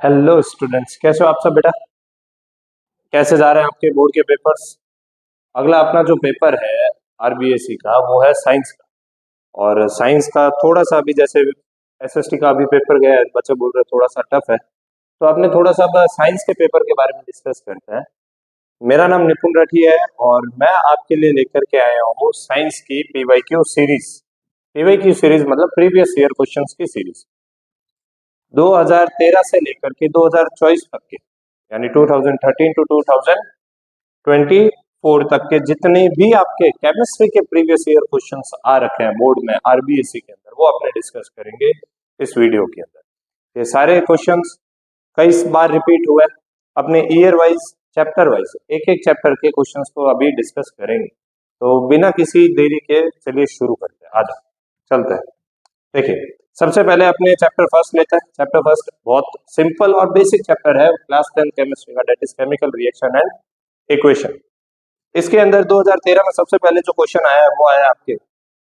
Hello students, कैसे हो आप सब बेटा? कैसे जा रहे हैं आपके बोर्ड के पेपर्स? अगला अपना जो पेपर है आरबीएससी का वो है साइंस का। और साइंस का थोड़ा सा अभी जैसे एसएसटी का अभी पेपर गया है, बच्चे बोल रहे हैं थोड़ा सा टफ है, तो आपने थोड़ा सा अब साइंस के पेपर के बारे में डिस्कस करते हैं। मेरा नाम निपुण राठी है और मैं आपके लिए लेकर के आया हूँ साइंस की पीवाईक्यू सीरीज। पीवाईक्यू सीरीज मतलब प्रीवियस ईयर क्वेश्चंस की सीरीज। 2013 से लेकर के 2024 तक के, यानी 2013 टू 2024 तक के जितने भी आपके केमिस्ट्री के प्रीवियस ईयर क्वेश्चंस आ रखे हैं बोर्ड में आरबीएससी के अंदर, वो अपने डिस्कस करेंगे इस वीडियो के अंदर। ये सारे क्वेश्चंस कई बार रिपीट हुए, अपने ईयर वाइज चैप्टर वाइज एक एक चैप्टर के क्वेश्चंस को अभी डिस्कस करेंगे। तो बिना किसी देरी के चलिए शुरू करते हैं, आ जाओ चलते हैं। देखिए, सबसे पहले अपने चैप्टर फर्स्ट लेते हैं। चैप्टर फर्स्ट बहुत सिंपल और बेसिक चैप्टर है क्लास 10 केमिस्ट्री का, that is chemical reaction and equation. इसके अंदर 2013 में सबसे पहले जो क्वेश्चन आया है वो आया आपके,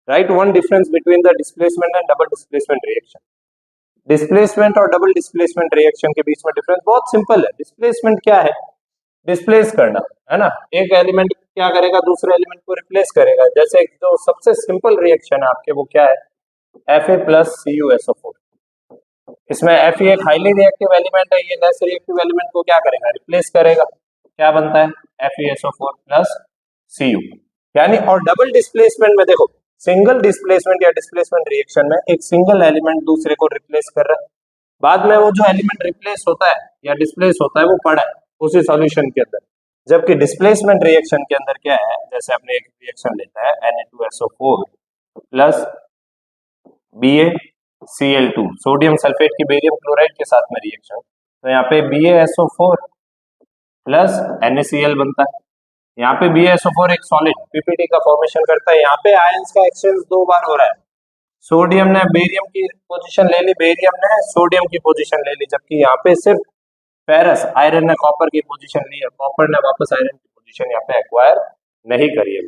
right one difference between the displacement and double displacement reaction. Displacement और डबल डिस्प्लेसमेंट रिएक्शन के बीच में डिफरेंस बहुत सिंपल है। डिस्प्लेसमेंट क्या है? डिस्प्लेस करना, है ना। एक एलिमेंट क्या करेगा, दूसरे एलिमेंट को रिप्लेस करेगा। जैसे जो सबसे सिंपल रिएक्शन है आपके वो क्या है, Fa प्लस CuSO4। इसमें Fe एक हाईली रिएक्टिव एलिमेंट है, ये लेस रिएक्टिव एलिमेंट को क्या करेगा, रिप्लेस करेगा। क्या बनता है, FeSO4 प्लस Cu। यानी और डबल डिस्प्लेसमेंट में देखो, सिंगल डिस्प्लेसमेंट या डिस्प्लेसमेंट रिएक्शन में एक सिंगल एलिमेंट दूसरे को रिप्लेस कर रहा है, बाद में वो जो एलिमेंट रिप्लेस होता है या डिस्प्लेस होता है वो पड़ा है उसी सॉल्यूशन के अंदर। जबकि डिस्प्लेसमेंट रिएक्शन के अंदर क्या है, जैसे आपने एक रिएक्शन लेता है Na2SO4 plus BaCl2, sodium sulphate की बेरियम क्लोराइड के साथ में रिएक्शन, तो यहाँ पे BaSO4 प्लस NaCl बनता है। यहाँ पे BaSO4 एक सॉलिड पीपीटी का फॉर्मेशन करता है। यहाँ पे आयंस का एक्सचेंज दो बार हो रहा है। सोडियम ने बेरियम की पोजीशन ले ली, बेरियम ने सोडियम की पोजीशन ले ली, जबकि यहाँ पे सिर्फ फेरस आयरन ने कॉपर की पोजीशन ली है, कॉपर ने वापस आयरन की पोजीशन यहाँ पे एक्वायर नहीं करी है।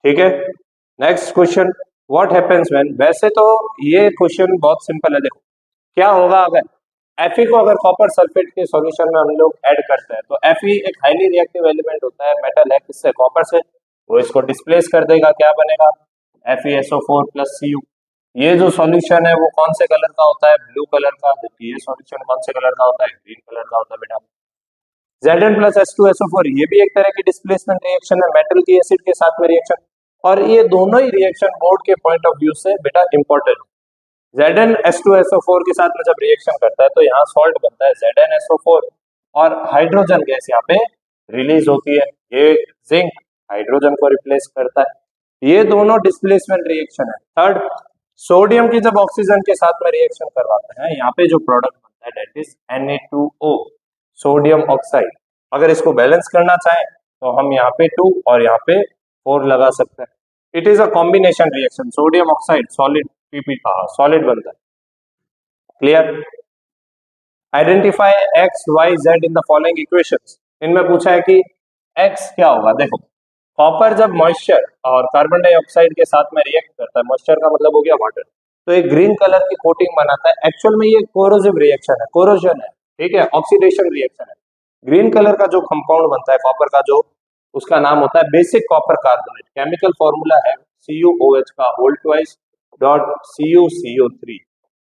ठीक है, next question, what happens when. वैसे तो ये क्वेश्चन बहुत सिंपल है। देखो क्या होगा अगर Fe को अगर कॉपर सल्फेट के सॉल्यूशन में हम लोग ऐड करते हैं, तो Fe एक हाईली रिएक्टिव एलिमेंट होता है, मेटल है, किससे, कॉपर से। वो इसको डिस्प्लेस कर देगा, क्या बनेगा, FeSO4 प्लस Cu। ये जो सॉल्यूशन है वो कौन से कलर का होता है, ब्लू कलर का, जबकि ये सॉल्यूशन कौन से कलर का होता है, ग्रीन कलर का होता है बेटा। Zn प्लस H2SO4 ये भी एक तरह की डिस्प्लेसमेंट रिएक्शन है, मेटल की एसिड के साथ में रिएक्शन। और ये दोनों ही रिएक्शन बोर्ड के पॉइंट ऑफ व्यू से बेटा इंपॉर्टेंट। Zn H2SO4 के साथ में जब रिएक्शन करता है तो यहाँ सॉल्ट बनता है ZnSO4 और हाइड्रोजन गैस यहाँ पे रिलीज होती है, ये जिंक हाइड्रोजन को रिप्लेस करता है। ये दोनों डिस्प्लेसमेंट रिएक्शन है। थर्ड, सोडियम की जब ऑक्सीजन के साथ में रिएक्शन करवाते हैं, यहाँ पे जो प्रोडक्ट बनता है that is Na2O, sodium oxide. अगर इसको बैलेंस करना चाहें तो हम यहाँ पे 2 और यहाँ पे 4 लगा सकते हैं। It is a combination reaction, sodium oxide solid पीपी का सॉलिड बनता है। Clear. Identify X Y Z in the following equations. इनमें पूछा है कि एक्स क्या होगा। देखो, कॉपर जब मॉइस्चर और कार्बन डाइऑक्साइड के साथ में रिएक्ट करता है, मॉइस्चर का मतलब हो गया वाटर, तो एक ग्रीन कलर की कोटिंग बनाता है। एक्चुअल में ये कोरोसिव रिएक्शन है, कोरोजन है, ठीक है, ऑक्सीडेशन रिएक्शन है। ग्रीन कलर का जो कंपाउंड बनता है कॉपर का, जो उसका नाम होता है basic copper carbonate. Chemical formula है CuOH का होल ट्वाइस डॉट CuCO3।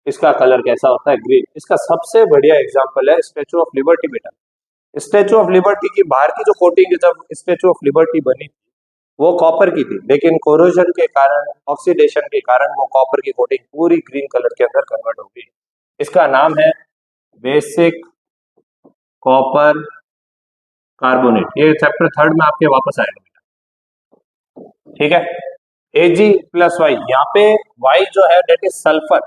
इसका कलर कैसा होता है, ग्रीन। इसका सबसे बढ़िया एग्जांपल है स्टैचू ऑफ लिबर्टी बेटा। स्टैचू ऑफ लिबर्टी की बाहर की जो कोटिंग है, जब स्टैचू ऑफ लिबर्टी बनी थी वो कॉपर की थी, लेकिन कोरोजन के कारण, ऑक्सीडेशन के कारण वो कॉपर की कोटिंग पूरी ग्रीन कलर के अंदर कन्वर्ट हो गई। इसका नाम है बेसिक कॉपर कार्बोनेट। ये चैप्टर 3 में आपके वापस आएगा बेटा, ठीक है। Ag प्लस वाई, यहाँ पे Y जो है that is sulphur,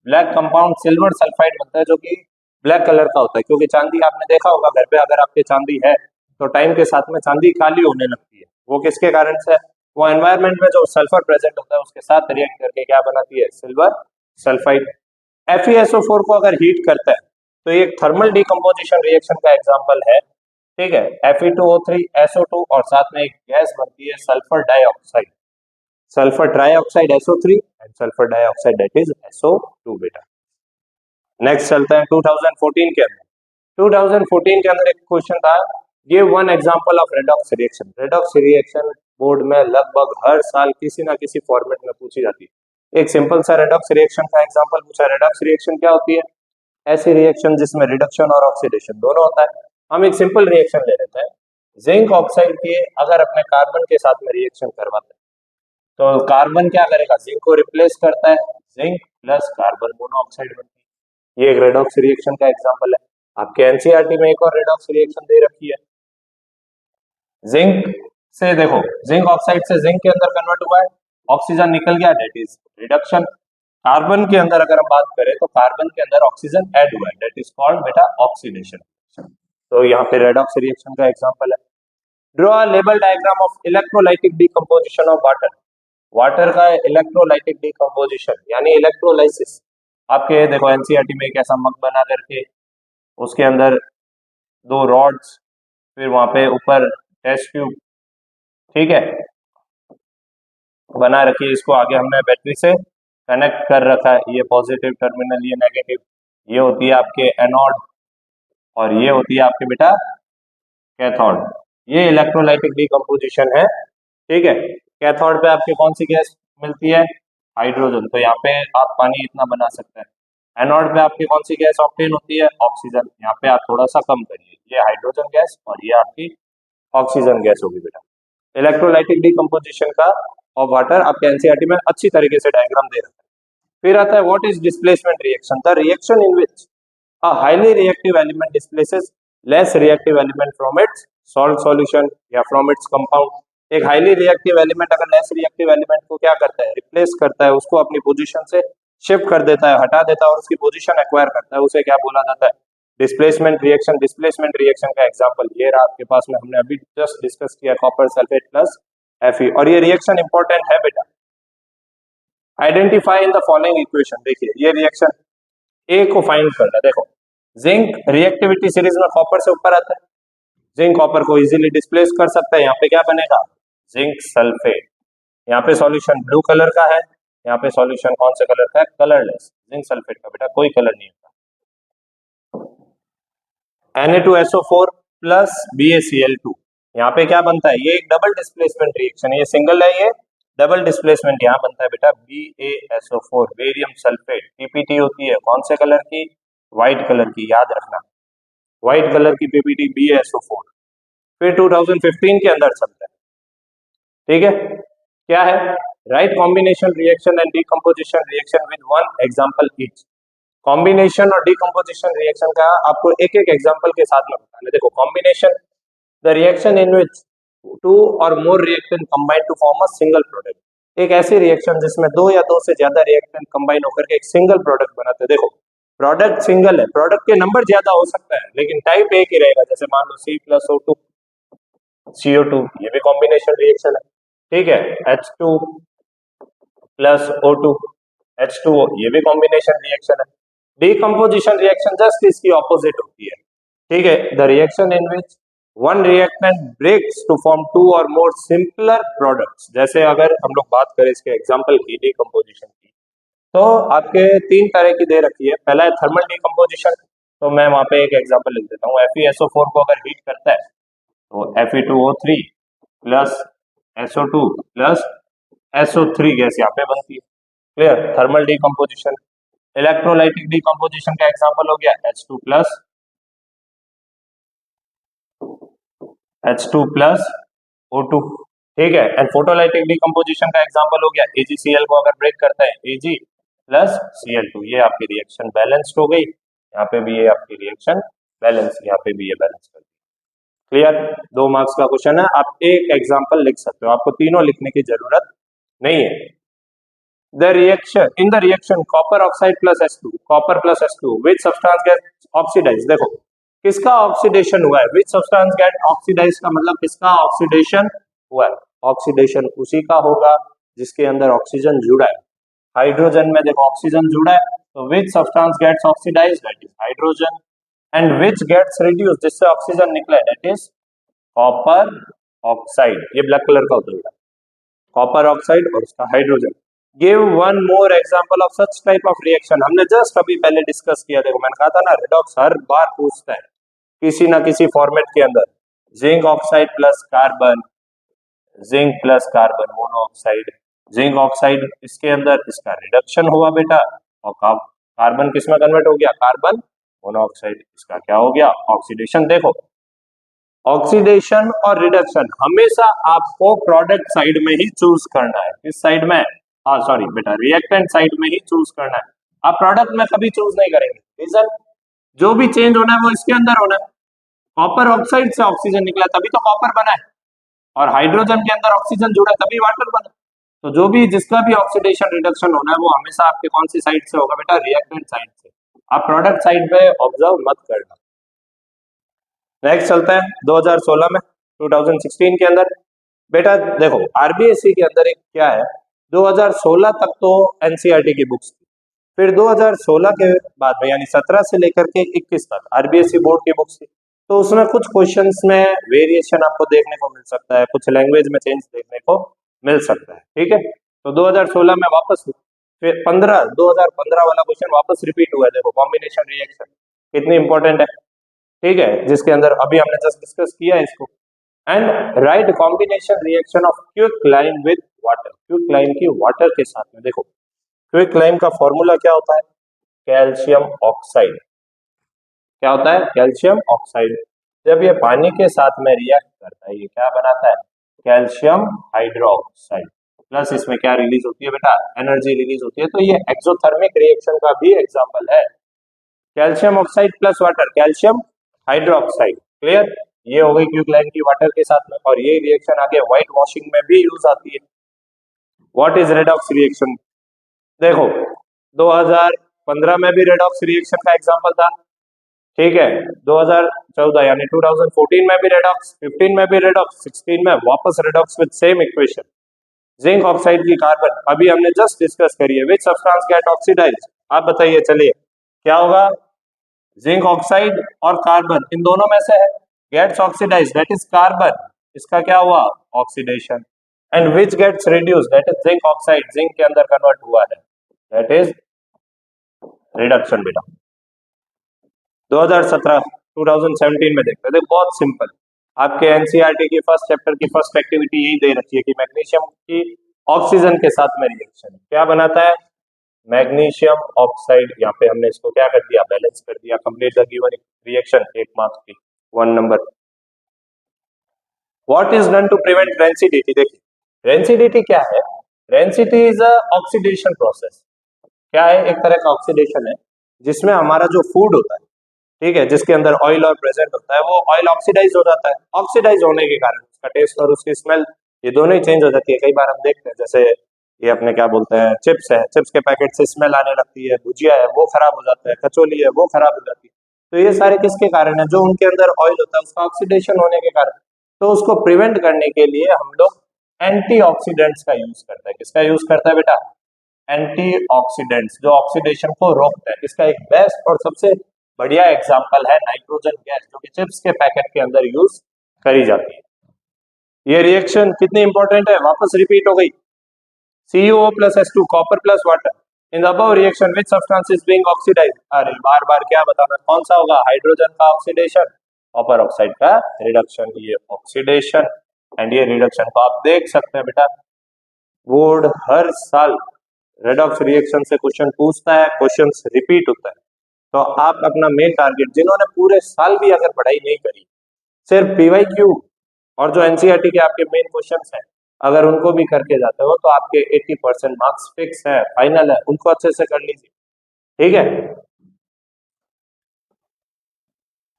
black compound silver sulphide बनता है जो कि ब्लैक कलर का होता है, क्योंकि चांदी आपने देखा होगा घर पे, अगर आपके चांदी है तो टाइम के साथ में चांदी काली होने लगती है। वो किसके कारण से, वो एनवायरनमेंट में जो सल्फर प्रेजेंट होता है उसके साथ रिएक्ट करके क्या बनाती है, सिल्वर सल्फाइड। FeSO4 को अगर हीट करता है तो ये थर्मल डिकम्पोजिशन रिएक्शन का एग्जाम्पल है, ठीक है। Fe2O3 SO2 और साथ में एक गैस बनती है sulphur dioxide, sulphur trioxide SO3 and sulphur dioxide that is SO2 बेटा। नेक्स्ट चलते हैं 2014 के अंदर। 2014 के अंदर एक क्वेश्चन था, give one example of redox reaction. Redox reaction board में लगभग हर साल किसी ना किसी फॉर्मेट में पूछी जाती है। एक सिंपल सा रेडॉक्स रिएक्शन का एग्जांपल पूछा। रेडॉक्स रिएक्शन क्या होती है? ऐसी रिएक्शन जिसमें रिडक्शन और ऑक्सीडेशन दोनों होता है। हम एक सिंपल रिएक्शन ले लेते हैं, जिंक ऑक्साइड की अगर अपने कार्बन के साथ में रिएक्शन करवाते हैं तो कार्बन क्या करेगा? जिंक को रिप्लेस करता है, जिंक प्लस कार्बन मोनोऑक्साइड बनती है। ये एक रेडॉक्स रिएक्शन का एग्जांपल है। आपके एनसीईआरटी में एक और रेडॉक्स रिएक्शन दे रखी है। जिंक से देखो, जिंक ऑक्साइड से जिंक के अंदर कन्वर्ट हुआ है, ऑक्सीजन निकल गया, डेट इज रिडक्शन। कार्बन के अंदर अगर हम बात करें तो कार्बन के अंदर ऑक्सीजन ऐड हुआ है, डेट इज कॉल्ड बेटा ऑक्सीडेशन। तो यहाँ पे रेडॉक्स रिएक्शन का एग्जांपल है। Draw a label diagram of electrolytic decomposition of water. Water का इलेक्ट्रोलाइटिक डीकंपोजिशन यानी इलेक्ट्रोलाइसिस। आपके देखो एनसीईआरटी में एक ऐसा मग बना करके उसके अंदर दो रॉड्स, फिर वहां पे ऊपर टेस्ट ट्यूब, ठीक है, बना रखी है। इसको आगे हमने बैटरी से कनेक्ट कर रखा है। ये पॉजिटिव टर्मिनल, ये नेगेटिव। ये होती है आपके एनोड और ये होती है आपके बेटा कैथोड। ये इलेक्ट्रोलाइटिक डीकंपोजिशन है, ठीक है। कैथोड पे आपके कौन सी गैस मिलती है? हाइड्रोजन। तो यहाँ पे आप पानी इतना बना सकते हैं। एनोड पे आपकी कौन सी गैस ऑब्टेन होती है? ऑक्सीजन। यहाँ पे आप थोड़ा सा कम करिए, ये हाइड्रोजन गैस और ये आपकी ऑक्सीजन गैस होगी बेटा। इलेक्ट्रोलाइटिक डीकंपोजिशन का ऑफ वाटर आपके एनसीईआरटी में अच्छी तरीके से डायग्राम दे रखा है। फिर आता है what is displacement reaction? The reaction in which a highly reactive element displaces less reactive element from its salt solution या from its compound। एक हाईली रिएक्टिव एलिमेंट अगर लेस रिएक्टिव एलिमेंट को क्या करता है? रिप्लेस करता है, उसको अपनी पोजीशन से शिफ्ट कर देता है, हटा देता है और उसकी पोजीशन एक्वायर करता है, उसे क्या बोला जाता है? Displacement reaction. डिस्प्लेसमेंट रिएक्शन का एग्जांपल ये रहा आपके पास में, हमने अभी जस्ट डिस्कस किया, कॉपर सल्फेट प्लस Fe। और ये रिएक्शन इंपॉर्टेंट है बेटा। Identify in the following equation. देखिए ये रिएक्शन ए को फाइंड करना। देखो जिंक रिएक्टिविटी सीरीज में कॉपर से ऊपर आता है, जिंक कॉपर को इजीली डिस्प्लेस कर सकता है। यहाँ पे क्या बनेगा? Zinc sulphate. यहाँ पे सॉल्यूशन ब्लू कलर का है, यहाँ पे सॉल्यूशन कौन से कलर का है? कलरलेस। जिंक सल्फेट का बेटा कोई कलर नहीं होता। Na2SO4 plus BaCl2। यहाँ पे क्या बनता है? ये एक डबल डिस्प्लेसमेंट रिएक्शन है, ये सिंगल है, ये डबल डिस्प्लेसमेंट। यहाँ बनता है बेटा BaSO4 बेरियम सल्फेट। पीपीटी होती है कौन से कलर की? व्हाइट कलर की, याद रखना, व्हाइट कलर की पीपीटी BaSO4। फिर 2015 के अंदर चलता है, ठीक है। क्या है? Right combination reaction and decomposition reaction with one example each. Combination और डीकंपोजिशन रिएक्शन का आपको एक एक एग्जांपल के साथ में बताना है। देखो combination, the reaction in which two or more reactant combine to form a single product. एक ऐसी रिएक्शन जिसमें दो या दो से ज्यादा रिएक्टेंट कंबाइन होकर के एक सिंगल प्रोडक्ट बनाते हैं। देखो प्रोडक्ट सिंगल है, प्रोडक्ट के नंबर ज्यादा हो सकता है लेकिन टाइप एक ही रहेगा। जैसे मान लो C+O2 CO2, ये भी कॉम्बिनेशन रिएक्शन है, ठीक है। H2 प्लस O2 H2O, ये भी कॉम्बिनेशन रिएक्शन है। डीकंपोजिशन रिएक्शन जस्ट इसकी ऑपोजिट होती है, ठीक है। The reaction in which one reactant breaks to form two or more simpler products. जैसे अगर हम लोग बात करें इसके एग्जांपल की डीकंपोजिशन की, तो आपके तीन तरह की दे रखी है। पहला है थर्मल डीकंपोजिशन, तो मैं वहां पे एक एग्जांपल लिख देता हूँ। FeSO4 को अगर हीट करता है तो Fe2O3 plus SO2 plus SO3 gas यहाँ पे बनती है, clear. Thermal decomposition. Electrolytic decomposition का एग्जांपल हो गया H2 प्लस O2, ठीक है। एंड फोटोलाइटिक डीकंपोजिशन का एग्जांपल हो गया AgCl को अगर ब्रेक करता है Ag प्लस Cl2। ये आपकी रिएक्शन बैलेंस्ड हो गई। यहाँ पे भी ये आपकी रिएक्शन बैलेंस, यहाँ पे भी ये बैलेंस कर दी, क्लियर। 2 मार्क्स का क्वेश्चन है, आप एक एग्जांपल लिख सकते हो, आपको तीनों लिखने की जरूरत नहीं है। The reaction in the reaction copper oxide plus H2, copper plus H2 which substance get oxidise. देखो किसका ऑक्सीडेशन हुआ है? विच सब्सटेंस गेट ऑक्सीडाइज का मतलब किसका ऑक्सीडेशन हुआ है? ऑक्सीडेशन उसी का होगा जिसके अंदर ऑक्सीजन जुड़ा है। हाइड्रोजन में देखो ऑक्सीजन जुड़ा है, तो which substance gets oxidise? That is hydrogen. And which gets reduce, जिससे ऑक्सीजन निकला है, दैट इज कॉपर ऑक्साइड। ये ब्लैक कलर का होता है कॉपर ऑक्साइड और उसका hydrogen. Give one more example of such type of reaction. हमने जस्ट अभी पहले डिस्कस किया, देखो मैंने कहा था ना रेडॉक्स हर बार पूछता है, किसी ना किसी फॉर्मेट के अंदर, zinc oxide plus carbon, zinc plus carbon monoxide, zinc oxide इसके अंदर इसका रिडक्शन हुआ बेटा, और कार्बन किस में कन्वर्ट हो गया, कार्बन मोनोऑक्साइड, इसका क्या हो गया, ऑक्सीडेशन। देखो ऑक्सीडेशन और रिडक्शन हमेशा आपको प्रोडक्ट साइड में ही चूज करना है। किस साइड में, हाँ सॉरी बेटा, रिएक्टेंट साइड में ही चूज करना है। आप प्रोडक्ट में कभी चूज नहीं करेंगे। रीजन, जो भी चेंज होना है वो इसके अंदर होना है। कॉपर ऑक्साइड से ऑक्सीजन निकला तभी तो कॉपर बना है, और हाइड्रोजन के अंदर ऑक्सीजन जुड़ा तभी वाटर बना। तो जो भी जिसका भी ऑक्सीडेशन रिडक्शन होना है वो हमेशा आपके कौन सी साइड से होगा बेटा, रिएक्टेंट साइड से। आप प्रोडक्ट साइड पे ऑब्जर्व मत करना। नेक्स्ट चलते हैं 2016 में, 2016 के अंदर बेटा देखो आरबीएससी के अंदर एक क्या है, 2016 तक तो एनसीईआरटी की बुक्स थी, फिर 2016 के बाद में यानी 17 से लेकर के 21 तक आरबीएससी बोर्ड की बुक्स थी। तो उसमें कुछ क्वेश्चंस में वेरिएशन आपको देखने को मिल सकता है, कुछ लैंग्वेज में चेंज देखने को मिल सकता है, ठीक है। तो 2016 में वापस फिर 2015 वाला क्वेश्चन वापस रिपीट हुआ है। देखो कॉम्बिनेशन रिएक्शन कितनी इंपॉर्टेंट है, ठीक है, जिसके अंदर अभी हमने जस्ट डिस्कस किया है इसको। And right combination reaction of quicklime with water, quicklime की वाटर के साथ में। देखो क्विकलाइम का फॉर्मूला क्या होता है, कैल्शियम ऑक्साइड। क्या होता है, कैल्शियम ऑक्साइड। जब ये पानी के साथ में रिएक्ट करता है ये क्या बनाता है, कैल्शियम हाइड्रोक्साइड। प्लस इसमें क्या रिलीज होती है बेटा, एनर्जी रिलीज होती है। तो ये एक्सोथर्मिक रिएक्शन का भी एग्जांपल है। Calcium oxide plus water, calcium hydroxide. Clear, ये हो गई क्विकलाइम की वाटर के साथ में, और ये रिएक्शन आगे व्हाइट वॉशिंग में भी यूज आती है। व्हाट इज रेडॉक्स रिएक्शन, देखो 2015 में भी रेडॉक्स रिएक्शन का एग्जांपल था, ठीक है। 2014 यानी 2014 में भी रेडॉक्स, 15 में भी रेडॉक्स, 16 में वापस redox with same equation. Zinc oxide की कार्बन अभी हमने जस्ट डिस्कस करी है, विच सब्सटेंस गेट ऑक्सीडाइज्ड, आप बताइए चलिए क्या होगा, जिंक ऑक्साइड और कार्बन इन दोनों में से है, gets oxidised that is carbon, इसका क्या हुआ, oxidation. And which gets reduced that is zinc oxide, zinc के अंदर कन्वर्ट हुआ है, दैट इज रिडक्शन बेटा। 2017 2017 में देखते हैं, बहुत सिंपल, आपके एनसीईआरटी की फर्स्ट चैप्टर की फर्स्ट एक्टिविटी यही दे रखी है कि मैग्नीशियम की ऑक्सीजन के साथ में रिएक्शन क्या बनाता है, मैग्नीशियम ऑक्साइड। यहाँ पे हमने इसको क्या कर दिया, बैलेंस कर दिया। Complete the given reaction, 1 marks की 1 number. What is done to prevent rancidity, देखिए रेंसिडिटी क्या है, rancidity is a oxidation process. क्या है, एक तरह का ऑक्सीडेशन है जिसमें हमारा जो फूड होता है, ठीक है, जिसके अंदर ऑयल और प्रेजेंट होता है, वो ऑयल ऑक्सीडाइज हो जाता है। ऑक्सीडाइज होने के कारण उसका टेस्ट और उसकी स्मेल ये दोनों ही चेंज हो जाती है। कई बार हम देखते हैं जैसे ये अपने क्या बोलते हैं, चिप्स है, चिप्स के पैकेट से स्मेल आने लगती है, भुजिया है वो खराब हो जाता है, कचौली है वो खराब हो जाती है। तो ये सारे किसके कारण है, जो उनके अंदर ऑयल होता है उसका ऑक्सीडेशन होने के कारण। तो उसको प्रिवेंट करने के लिए हम लोग एंटीऑक्सीडेंट्स का यूज करते हैं। किसका यूज करता है बेटा, एंटीऑक्सीडेंट्स, जो ऑक्सीडेशन को रोकते हैं। इसका एक बेस्ट और सबसे बढ़िया एग्जांपल है नाइट्रोजन गैस, जो कि चिप्स के पैकेट के अंदर यूज करी जाती है। ये रिएक्शन कितनी इंपॉर्टेंट है, वापस रिपीट हो गई। CuO plus H2 copper plus water in the above reaction which substance is being oxidised. अरे बार बार क्या बताना, कौन सा होगा, हाइड्रोजन का ऑक्सीडेशन, कॉपर ऑक्साइड का रिडक्शन। ये ऑक्सीडेशन एंड ये रिडक्शन को आप देख सकते हैं बेटा, बोर्ड हर साल रेडॉक्स रिएक्शन से क्वेश्चन पूछता है, क्वेश्चंस रिपीट होता है। तो आप अपना मेन टारगेट, जिन्होंने पूरे साल भी अगर पढ़ाई नहीं करी, सिर्फ पीवाईक्यू और जो एनसीईआरटी के आपके मेन क्वेश्चंस हैं अगर उनको भी करके जाते हो तो आपके 80% मार्क्स फिक्स है, फाइनल है, उनको अच्छे से कर लीजिए, ठीक है।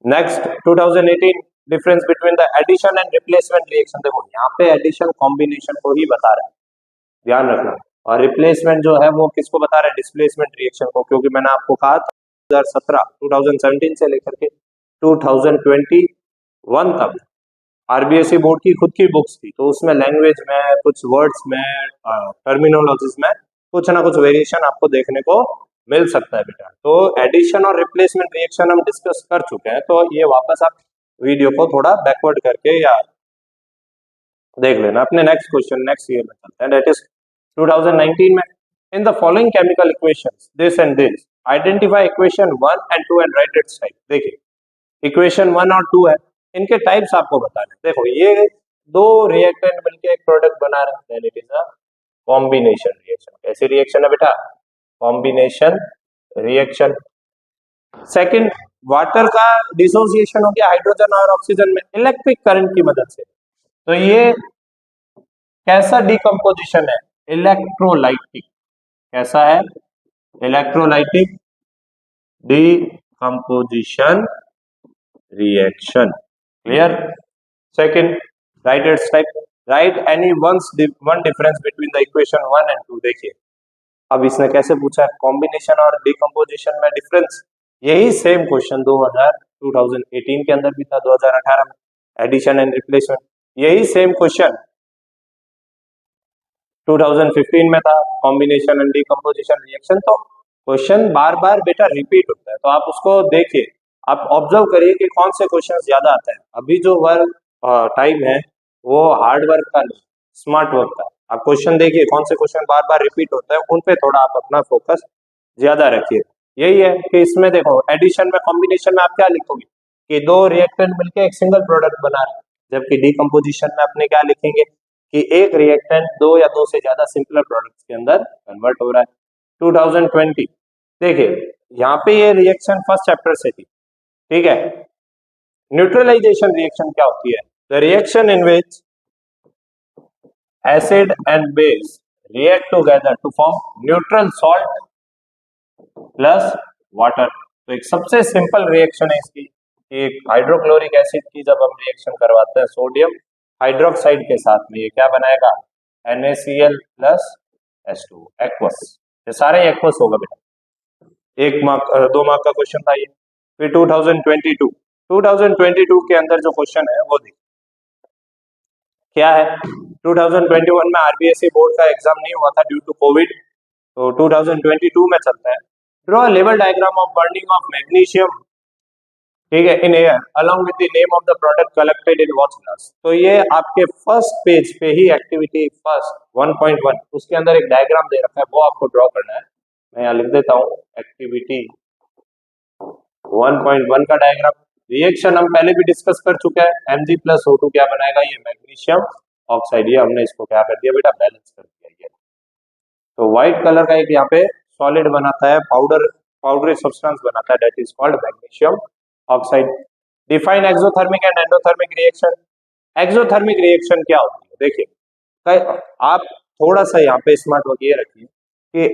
Next 2018 difference between the addition and replacement reaction. देखो यहाँ पे एडिशन कॉम्बिनेशन को ही बता रहा है, ध्यान रखना, और रिप्लेसमेंट जो है वो किसको बता रहा है, डिस्प्लेसमेंट रिएक्शन को। क्योंकि मैंने आपको कहा था 2017 से लेकर के 2021 तक आरबीएससी बोर्ड की खुद की बुक्स थी, तो उसमें लैंग्वेज में, कुछ वर्ड्स में, टर्मिनोलॉजीज में कुछ ना कुछ वेरिएशन आपको देखने को मिल सकता है बेटा। तो एडिशन और रिप्लेसमेंट रिएक्शन हम डिस्कस कर चुके हैं, तो ये वापस आप वीडियो को थोड़ा बैकवर्ड करके या देख लेना। अपने नेक्स्ट क्वेश्चन नेक्स्ट ईयर में चलते हैं, दैट इज 2019 में। इन the following chemical equations this and this identify equation 1 and 2 and right it's type. देखिए इक्वेशन 1 और 2 है, इनके टाइप्स आपको बताने। देखो ये दो रिएक्टेंट मिलके एक प्रोडक्ट बना रहे हैं, then it is a combination reaction. कैसी रिएक्शन है बेटा? Combination reaction. सेकंड, वाटर का डिसोसिएशन हो गया हाइड्रोजन और ऑक्सीजन में इलेक्ट्रिक करंट की मदद से। तो ये कैसा डिकम्पोजिशन है? इलेक्ट्रोलाइटिक। कैसा है? Electrolytic decomposition reaction. Clear? Second, right it's type, right any one difference between the equation 1 and 2। देखिए अब इसने कैसे पूछा है कॉम्बिनेशन और डिकम्पोजिशन में डिफरेंस। यही सेम क्वेश्चन 2018 के अंदर भी था, 2018 में एडिशन एंड रिप्लेसमेंट। यही सेम क्वेश्चन 2015 में था, कॉम्बिनेशन एंड डिकम्पोजिशन रिएक्शन। तो क्वेश्चन बार बार बेटा रिपीट होता है, तो आप उसको देखिए, आप ऑब्जर्व करिए कि कौन से क्वेश्चन ज्यादा आते हैं। अभी जो वर्क टाइम है वो हार्ड वर्क का नहीं, स्मार्ट वर्क का। आप क्वेश्चन देखिए कौन से क्वेश्चन बार बार रिपीट होते हैं, उन पे थोड़ा आप अपना फोकस ज्यादा रखिए। यही है कि इसमें देखो एडिशन में, कॉम्बिनेशन में आप क्या लिखोगे कि दो रिएक्टेंट मिलकर एक सिंगल प्रोडक्ट बना रहे हैं, जबकि डिकम्पोजिशन में अपने क्या लिखेंगे कि एक रिएक्टेंट दो या दो से ज्यादा सिंपलर प्रोडक्ट्स के अंदर कन्वर्ट हो रहा है। 2020 देखिए यहाँ पे ये रिएक्शन फर्स्ट चैप्टर से थी, ठीक है। न्यूट्रलाइजेशन रिएक्शन क्या होती है? The reaction in which acid and base react together to form neutral salt plus water। तो एक सबसे सिंपल रिएक्शन है इसकी, एक हाइड्रोक्लोरिक एसिड की जब हम रिएक्शन करवाते हैं सोडियम हाइड्रोक्साइड के साथ में, ये क्या बनाएगा? NaCl plus H2 aqueous. ये सारे एक्वस होगा बेटा। एक मार्क 2 मार्क का क्वेश्चन था ये। फिर 2022 के अंदर जो क्वेश्चन है वो देखिए क्या है। 2021 में आरबीएसई बोर्ड का एग्जाम नहीं हुआ था ड्यू टू कोविड, तो 2022 में चलता है। Draw level diagram of burning of magnesium, ठीक है, in air along with the name of the product collected in watch glass. तो ये आपके फर्स्ट पेज पे ही एक्टिविटी फर्स्ट 1.1 उसके अंदर एक डायग्राम दे रखा है, वो आपको ड्रॉ करना है। मैं यहाँ लिख देता हूँ एक्टिविटी 1.1 का डायग्राम। रिएक्शन हम पहले भी डिस्कस कर चुके हैं, Mg+O2 क्या बनाएगा? ये मैग्नीशियम ऑक्साइड। ये हमने इसको क्या कर दिया बेटा? बैलेंस कर दिया। ये तो व्हाइट कलर का एक यहाँ पे सॉलिड बनाता है, पाउडरी सब्सटेंस बनाता है, that is called magnesium oxide. Define exothermic and endothermic reaction. Exothermic reaction क्या होती है? देखिए आप थोड़ा सा यहाँ पे स्मार्ट वर्क ये रखिए कि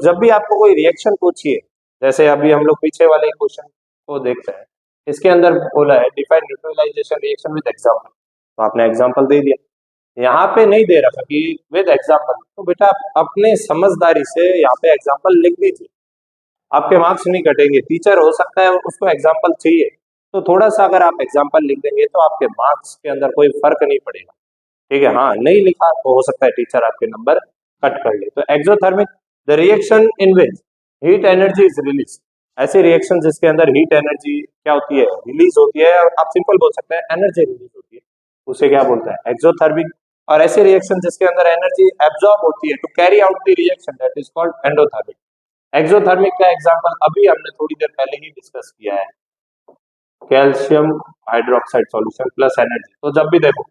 जब भी आपको कोई रिएक्शन पूछिए, जैसे अभी हम लोग पीछे वाले क्वेश्चन को देखते हैं, इसके अंदर बोला है define neutralisation reaction with example, तो आपने एग्जांपल दे दिया। यहाँ पे नहीं दे रखा कि विद एग्जांपल, तो बेटा अपने समझदारी से यहाँ पे एग्जांपल लिख दीजिए, आपके मार्क्स नहीं कटेंगे। टीचर हो सकता है उसको एग्जांपल चाहिए, तो थोड़ा सा अगर आप एग्जांपल लिख देंगे तो आपके मार्क्स के अंदर कोई फर्क नहीं पड़ेगा, ठीक है। हाँ नहीं लिखा तो हो सकता है टीचर आपके नंबर कट कर ले। तो exothermic, the reaction in which heat energy is release. ऐसी रिएक्शन जिसके अंदर हीट एनर्जी क्या होती है? रिलीज होती है। आप सिंपल बोल सकते हैं एनर्जी रिलीज होती है, उसे क्या बोलता है? एक्सोथर्मिक। और ऐसी रिएक्शन जिसके अंदर एनर्जी एब्जॉर्ब होती है to carry out the reaction, that is called endothermic. Exothermic का एग्जांपल अभी हमने थोड़ी देर पहले ही डिस्कस किया है, calcium hydroxide solution plus energy. तो जब भी देखो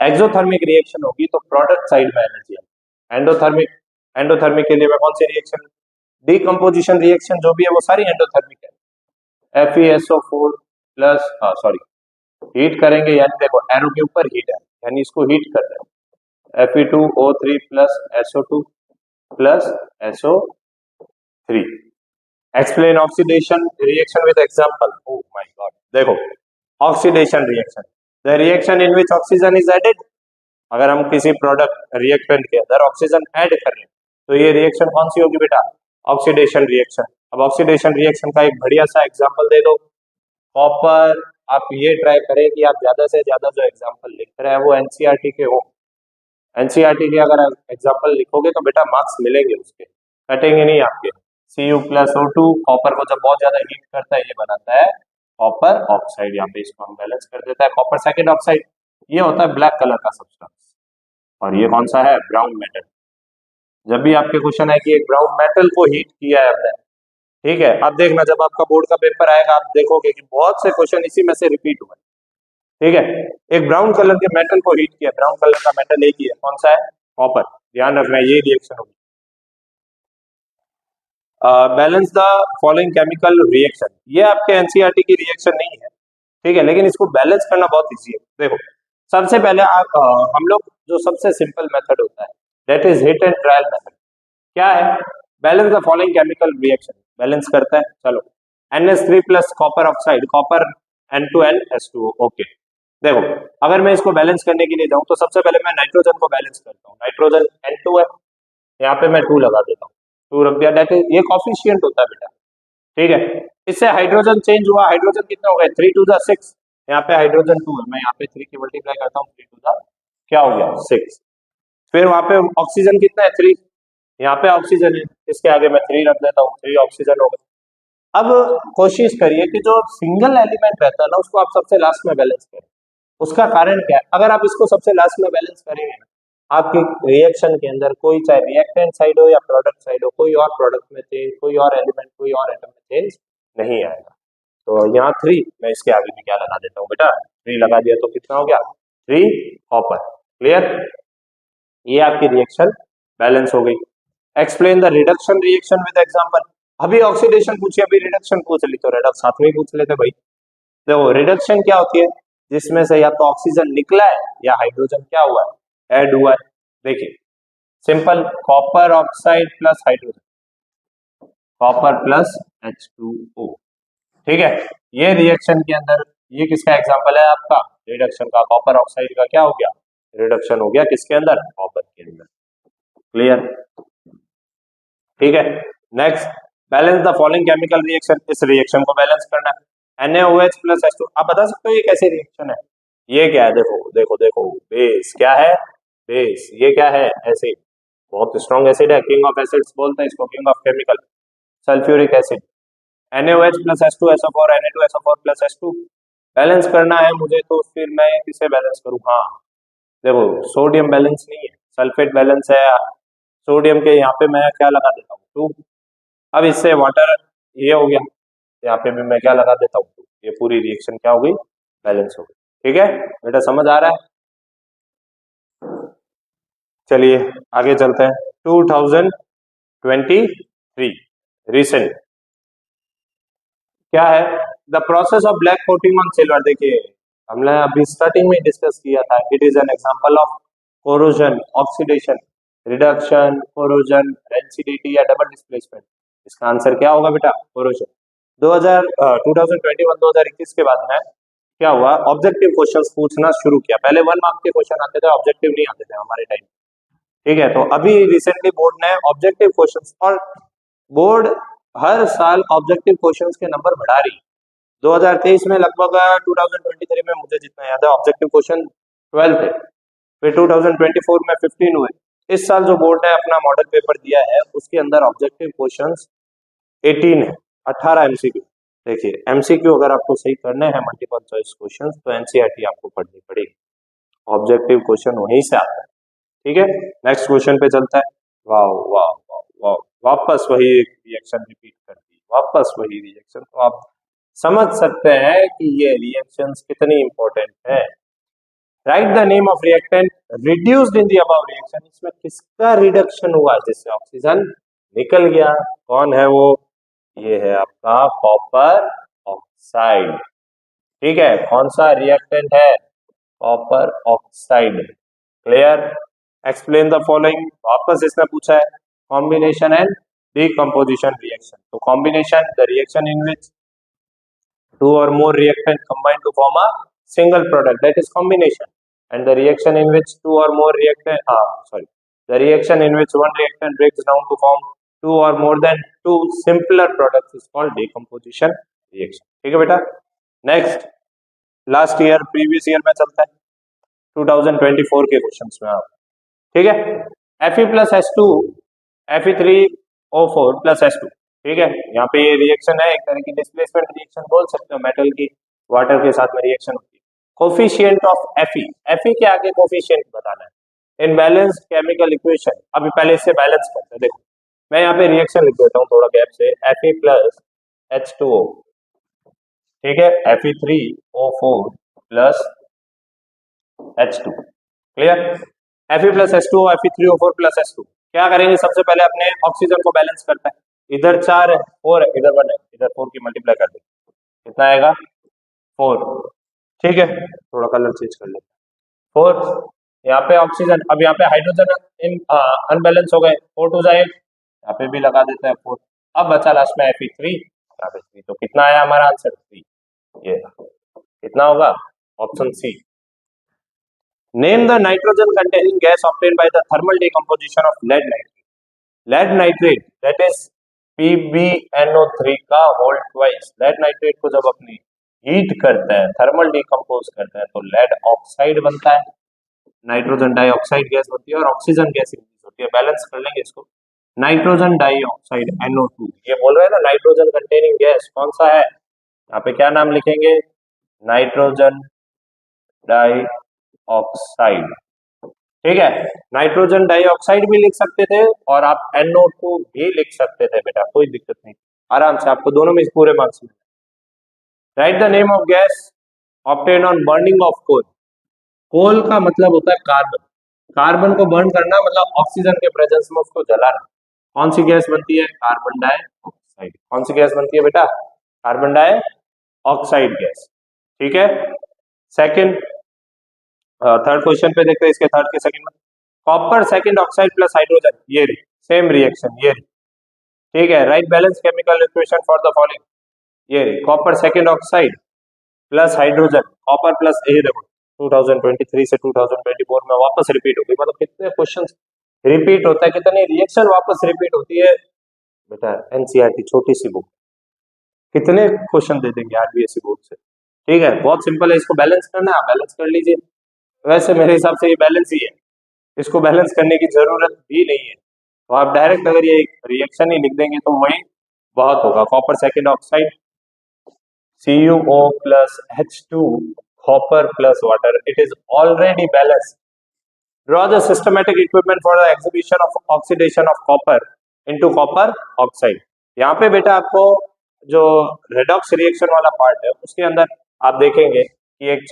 एक्सोथर्मिक रिएक्शन होगी तो प्रोडक्ट साइड में एनर्जी है। एंडोथर्मिक के लिए मैं कौन सी रिएक्शन? डिकम्पोजिशन रिएक्शन जो भी है वो सारी एंडोथर्मिक है। FeSO4 प्लस हीट करेंगे, यानी देखो एरो के ऊपर हीट है, यानी इसको हीट कर रहे हैं। Fe2O3 plus SO2 plus SO3। Explain oxidation reaction with example. Oh my god, देखो oxidation reaction, the reaction in which oxygen is added. अगर हम किसी प्रोडक्ट रिएक्टेंट के अंदर ऑक्सीजन ऐड कर रहे हैं तो ये रिएक्शन कौन सी होगी बेटा? Oxidation reaction. अब ऑक्सीडेशन रिएक्शन का एक बढ़िया सा एग्जांपल दे दो, कॉपर। आप ये ट्राई करें कि आप ज्यादा से ज्यादा जो एग्जांपल लिख रहे हैं वो एनसीईआरटी के हो। एनसीईआरटी के अगर एग्जांपल लिखोगे तो बेटा मार्क्स मिलेंगे, उसके कटेंगे नहीं आपके। Cu+O2 कॉपर को जब बहुत ज्यादा हीट करता है ये बनाता है कॉपर ऑक्साइड। यहाँ पे इसको हम बैलेंस कर देता है कॉपर सेकेंड ऑक्साइड। ये होता है ब्लैक कलर का सब्सटेंस, और ये कौन सा है? Brown metal. जब भी आपके क्वेश्चन है कि एक ब्राउन मेटल को हीट किया है हमने, ठीक है, अब देखना जब आपका बोर्ड का पेपर आएगा आप देखोगे कि बहुत से क्वेश्चन इसी में से रिपीट हुए। ठीक है, एक ब्राउन कलर के मेटल को हीट किया, ब्राउन कलर का मेटल एक ही है, कौन सा है? कॉपर। ध्यान रखना ये रिएक्शन होगी। Balance the following chemical reaction, ये आपके एनसीईआरटी की रिएक्शन नहीं है, ठीक है, लेकिन इसको बैलेंस करना बहुत इजी है। देखो सबसे पहले आप हम लोग जो सबसे सिंपल मेथड होता है that is hit and trial method. क्या है? Balance the following chemical reaction, balance करता है। चलो NH3 plus copper oxide, copper N2NH2O। Okay, देखो अगर मैं इसको बैलेंस करने के लिए जाऊं तो सबसे पहले मैं नाइट्रोजन को बैलेंस करता हूँ। नाइट्रोजन N2 है, यहाँ पे मैं 2 लगा देता हूँ, 2 रख दिया, दैट इज ये कोफिशिएंट होता है बेटा। ठीक है, इससे हाइड्रोजन चेंज हुआ, हाइड्रोजन कितना हो गया? 3 टू द 6, यहाँ पे हाइड्रोजन 2 है, मैं यहाँ पे 3 की मल्टीप्लाई करता हूँ, 3 टू द क्या हो गया? 6। फिर वहां पे ऑक्सीजन कितना है? 3, यहाँ पे ऑक्सीजन है, इसके आगे मैं 3 रख देता हूँ, 3 ऑक्सीजन हो गया। अब कोशिश करिए कि जो सिंगल एलिमेंट रहता है ना उसको आप सबसे लास्ट में बैलेंस करें। उसका कारण क्या है? अगर आप इसको सबसे लास्ट में बैलेंस करेंगे ना, आपके रिएक्शन के अंदर कोई चाहे रिएक्टेंट साइड हो या प्रोडक्ट साइड हो, कोई और प्रोडक्ट में चेंज, कोई और एलिमेंट, कोई और एटम में चेंज नहीं आएगा। तो यहाँ 3, मैं इसके आगे भी क्या लगा देता हूँ बेटा? 3 लगा दिया तो कितना हो गया? 3 कॉपर। क्लियर? ये आपकी रिएक्शन बैलेंस हो गई। Explain the reduction reaction with example. अभी ऑक्सीडेशन पूछी, अभी रिडक्शन पूछ ली, तो रिडक्स साथ में ही पूछ लेते भाई। देखो रिडक्शन क्या होती है? जिसमें से या तो ऑक्सीजन निकला है या हाइड्रोजन क्या हुआ है? ऐड हुआ है। देखिए simple, copper oxide plus hydrogen, copper plus H2O। ठीक है, ये रिएक्शन के अंदर ये किसका एग्जांपल है? आपका रिडक्शन का। कॉपर ऑक्साइड का क्या हो गया? रिडक्शन हो गया किसके अंदर? कॉपर के अंदर। क्लियर? ठीक है, next, balance the following chemical reaction, इस रिएक्शन को बैलेंस करना है। NaOH plus H2। आप बता सकते हो ये कैसे रिएक्शन है? ये क्या है? देखो देखो देखो, बेस क्या है? बेस। ये क्या है? एसिड, बहुत स्ट्रॉन्ग एसिड है, किंग ऑफ एसिड्स बोलते हैं इसको, king of chemical, sulphuric acid. NaOH plus H2 SO4 Na2SO4 plus H2। Balance करना है मुझे, तो फिर मैं किसे बैलेंस करूं? हाँ देखो, सोडियम बैलेंस नहीं है, सल्फेट बैलेंस है। सोडियम के यहाँ पे मैं क्या लगा देता हूँ? 2। अब इससे वाटर ये हो गया, यहाँ पे भी मैं क्या लगा देता हूँ? 2। ये पूरी रिएक्शन क्या हो गई? बैलेंस हो गई। ठीक है बेटा, समझ आ रहा है? चलिए आगे चलते हैं। 2023 रिसेंट क्या है? The process of black coating on silver. देखिए हमने अभी स्टार्टिंग में डिस्कस किया था, it is an example of corrosion, oxidation, reduction, corrosion, rancidity या डबल डिस्प्लेसमेंट। इसका आंसर क्या होगा बेटा? कोरोजन। 2021 के बाद में क्या हुआ? ऑब्जेक्टिव क्वेश्चंस पूछना शुरू किया। पहले 1 मार्क के क्वेश्चन आते थे, ऑब्जेक्टिव नहीं आते थे हमारे टाइम। ठीक है, तो अभी रिसेंटली बोर्ड ने ऑब्जेक्टिव क्वेश्चंस, और बोर्ड हर साल ऑब्जेक्टिव क्वेश्चंस के नंबर बढ़ा रही है। 2023 में लगभग 2023 में मुझे जितना याद है ऑब्जेक्टिव क्वेश्चन 12 थे, फिर 2024 में 15 हुए। इस साल जो बोर्ड ने अपना मॉडल पेपर दिया है उसके अंदर ऑब्जेक्टिव क्वेश्चंस 18 है, 18 एमसीक्यू। देखिए एमसीक्यू अगर आपको सही करने हैं मल्टीपल चॉइस क्वेश्चंस तो एनसीईआरटी आपको पढ़नी पड़ेगी, ऑब्जेक्टिव क्वेश्चन वहीं से आता है। ठीक है, नेक्स्ट क्वेश्चन पे चलता है। वाह वाह वाह वाह, वापस वही रिएक्शन रिपीट कर दी, वापस वही रिएक्शन। तो आप समझ सकते हैं कि ये रिएक्शंस कितनी इंपॉर्टेंट है। Right the name of reactant reduced in the above reaction. इसमें किसका रिडक्शन हुआ जिससे ऑक्सीजन निकल गया? कौन है वो? ये है आपका कॉपर ऑक्साइड। ठीक है, कौन सा रिएक्टेंट है? Copper oxide. Clear? Explain the following. वापस इसने पूछा है कॉम्बिनेशन एंड डीकंपोजिशन रिएक्शन। तो combination, the reaction in which two or more reactant combine to form a single product, that is combination. And the reaction in which two or more the reaction in which one reactant breaks down to form two or more than two simpler products is called decomposition reaction. ठीक है बेटा, next last year previous year में चलता है 2024 के questions में आप। ठीक है, Fe plus H2 Fe3O4 plus H2। ठीक है, यहाँ पे ये रिएक्शन है, एक तरह की डिस्प्लेसमेंट रिएक्शन बोल सकते हो, मेटल की वाटर के साथ में रिएक्शन होती है। कोफिशिएंट ऑफ Fe के आगे कोफिशिएंट बताना है इन बैलेंस्ड केमिकल इक्वेशन। अभी पहले इससे बैलेंस करते हैं। देखो मैं यहाँ पे रिएक्शन लिख देता हूँ थोड़ा गैप से, Fe प्लस H2O, ठीक है, Fe3O4 plus H2, clear. Fe plus H2O, Fe3O4 plus H2, क्या करेंगे सबसे पहले अपने ऑक्सीजन को बैलेंस करता है, इधर 4 है, 4 है, इधर 1 है, इधर 4 की मल्टीप्लाई कर देंगे, कितना आएगा 4, ठीक है, थोड़ा कलर चेंज कर लेते हैं, 4, यहाँ पे ऑक्सीजन, अब यहाँ पे हाइड्रोजन इन अनबैलेंस हो गए, 4 टू जाए, यहाँ पे भी लगा देते हैं 4, अब बचा लास्ट में Fe3, यहाँ पे 3, तो कितना आया हमारा आंसर 3, ये कितना होगा option C. Name the nitrogen containing gas obtained by the thermal decomposition of lead nitrate, lead nitrate that is PbNO3 का होल ट्वाइस, लेड नाइट्रेट को जब अपनी हीट करते हैं, थर्मल डिकम्पोज करते हैं, तो लेड ऑक्साइड बनता है, नाइट्रोजन डाइऑक्साइड गैस होती है और ऑक्सीजन गैस रिलीज होती है, बैलेंस कर लेंगे इसको, नाइट्रोजन डाइऑक्साइड NO2, ये बोल रहे हैं ना नाइट्रोजन कंटेनिंग गैस कौन सा है, यहाँ पे क्या नाम लिखेंगे, नाइट्रोजन डाइऑक्साइड, ठीक है, नाइट्रोजन डाइऑक्साइड भी लिख सकते थे और आप NO2 भी लिख सकते थे बेटा, कोई दिक्कत नहीं, आराम से आपको दोनों में पूरे मार्क्स मिले। Write the name of gas obtain on burning of coal, coal का मतलब होता है कार्बन, कार्बन को बर्न करना मतलब ऑक्सीजन के प्रेजेंस में उसको जलाना, कौन सी गैस बनती है, कार्बन डाइऑक्साइड, कौन सी गैस बनती है बेटा, कार्बन डाइऑक्साइड गैस, ठीक है। सेकंड थर्ड क्वेश्चन पे देखते हैं, इसके थर्ड के सेकंड में, copper second oxide plus hydrogen, ये सेम रिएक्शन, ये ठीक है, write balance chemical equation for the following, ये copper second oxide plus hydrogen, copper plus A, देखो 2023 से 2024 में वापस रिपीट हो गई, मतलब कितने क्वेश्चंस रिपीट होता है, कितनी रिएक्शन वापस रिपीट होती है बेटा, एनसीईआरटी छोटी सी बुक, कितने क्वेश्चन दे देंगे आरबीएससी बोर्ड से, ठीक है, बहुत सिंपल है, इसको बैलेंस करना है, बैलेंस कर लीजिए, वैसे मेरे हिसाब से ये बैलेंस ही है, इसको बैलेंस करने की जरूरत भी नहीं है, तो आप डायरेक्ट अगर ये रिएक्शन ही लिख देंगे तो वही बहुत होगा, copper second oxide CuO plus H2 copper plus water, it is already balanced. Draw the systematic equipment for the exhibition of oxidation of copper into copper oxide. यहाँ पे बेटा आपको जो रेडॉक्स रिएक्शन वाला पार्ट है उसके अंदर आप देखेंगे कि एक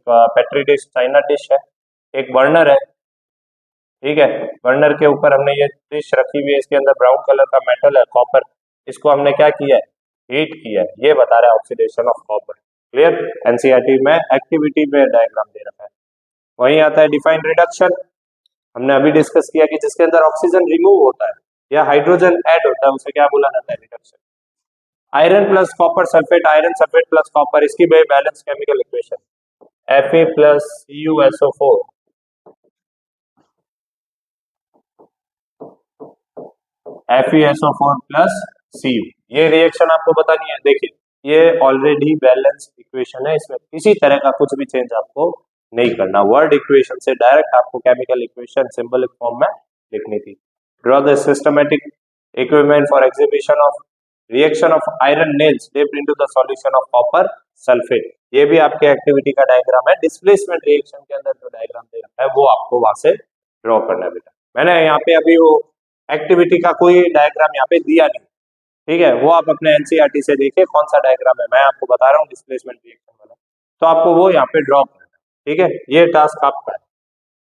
पेट्री डिश, चाइना डिश है, एक बर्नर है, ठीक है, बर्नर के ऊपर हमने ये डिश रखी हुई है, इसके अंदर ब्राउन कलर का मेटल है कॉपर, इसको हमने क्या किया है, हीट किया है, ये बता रहा है oxidation of copper, clear, NCERT में एक्टिविटी में डायग्राम दे रखा है। वहीं आता है डिफाइन रिडक्शन, हमने अभी डिस्कस किया कि जिसके अंदर ऑक्सीजन रिमूव होता है या हाइड्रोजन ऐड होता है उसे क्या बोला जाता है, reduction. Iron plus copper sulphate, iron sulphate plus copper, इसकी balance chemical equation Fe plus CuSO4 FeSO4 plus Cu, ये रिएक्शन आपको बतानी है, देखिए ये ऑलरेडी बैलेंस इक्वेशन है, इसमें किसी तरह का कुछ भी चेंज आपको नहीं करना, वर्ड इक्वेशन से डायरेक्ट आपको केमिकल इक्वेशन सिंबलिक फॉर्म में लिखनी थी। Draw the systematic equipment for exhibition of reaction of iron nails dipped into the solution of copper sulphate, ये भी आपके एक्टिविटी का डायग्राम है, डिस्प्लेसमेंट रिएक्शन के अंदर जो डायग्राम दे रखा है वो आपको वहां से ड्रॉ करना है बेटा, मैंने यहाँ पे अभी वो एक्टिविटी का कोई डायग्राम यहाँ पे दिया नहीं, ठीक है, वो आप अपने एनसीईआरटी से देखिए कौन सा डायग्राम है, मैं आपको बता रहा हूँ डिस्प्लेसमेंट रिएक्शन वाला, तो आपको वो यहाँ पे ड्रॉ करना है, ठीक है, ये टास्क आपका है।